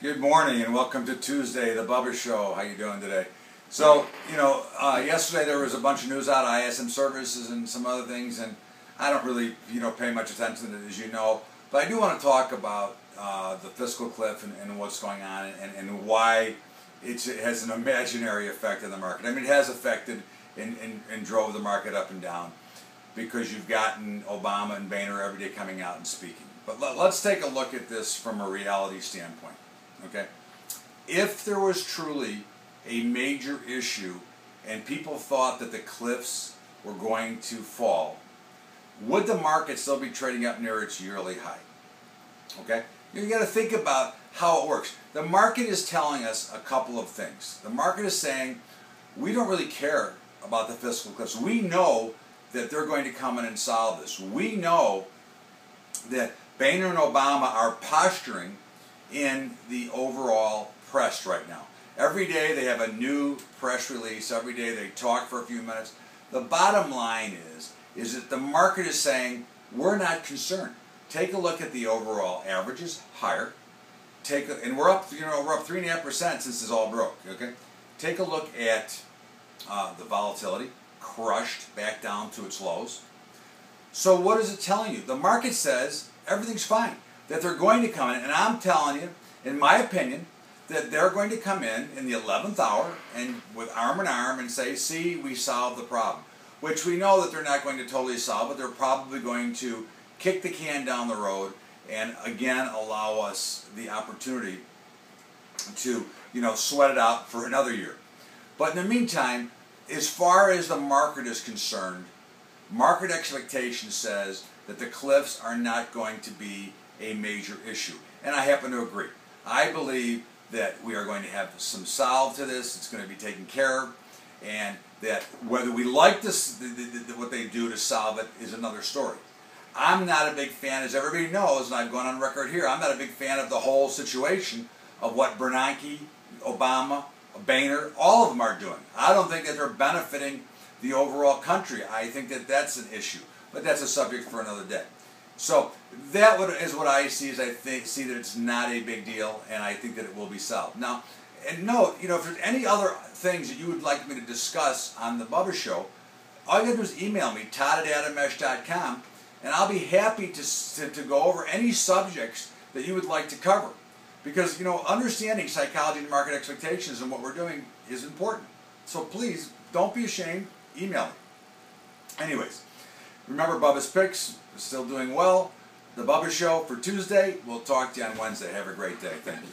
Good morning and welcome to Tuesday, the Bubba Show. How you doing today? So, yesterday there was a bunch of news out of ISM services and some other things, and I don't really, pay much attention to it, as you know. But I do want to talk about the fiscal cliff and what's going on and why it has an imaginary effect on the market. I mean, it has affected and drove the market up and down because you've gotten Obama and Boehner every day coming out and speaking. But let's take a look at this from a reality standpoint. Okay, if there was truly a major issue and people thought that the cliffs were going to fall, would the market still be trading up near its yearly high? Okay, you got to think about how it works. The market is telling us a couple of things. The market is saying we don't really care about the fiscal cliffs. We know that they're going to come in and solve this. We know that Boehner and Obama are posturing in the overall press right now. Every day they have a new press release. Every day they talk for a few minutes. The bottom line is that the market is saying we're not concerned. Take a look at the overall averages, higher. And we're up 3.5% since this all broke. Okay, take a look at the volatility, crushed back down to its lows. So what is it telling you? The market says everything's fine, that they're going to come in, and I'm telling you, in my opinion, that they're going to come in the 11th hour and with arm in arm and say, see, we solved the problem. Which we know that they're not going to totally solve, but they're probably going to kick the can down the road and again allow us the opportunity to, sweat it out for another year. But in the meantime, as far as the market is concerned, market expectation says that the cliffs are not going to be a major issue. And I happen to agree. I believe that we are going to have some solve to this. It's going to be taken care of. And that whether we like this, what they do to solve it is another story. I'm not a big fan, as everybody knows, and I've gone on record here, I'm not a big fan of the whole situation of what Bernanke, Obama, Boehner, all of them are doing. I don't think that they're benefiting the overall country. I think that that's an issue. But that's a subject for another day. So that is what I see. Is I see that it's not a big deal, and I think that it will be solved. Now, and note, if there's any other things that you would like me to discuss on the Bubba Show, all you got to do is email me, todd@adamesh.com, and I'll be happy to go over any subjects that you would like to cover. Because, understanding psychology and market expectations and what we're doing is important. So please, don't be ashamed, email me. Anyways, remember Bubba's Picks is still doing well. The Bubba Show for Tuesday. We'll talk to you on Wednesday. Have a great day. Thank you.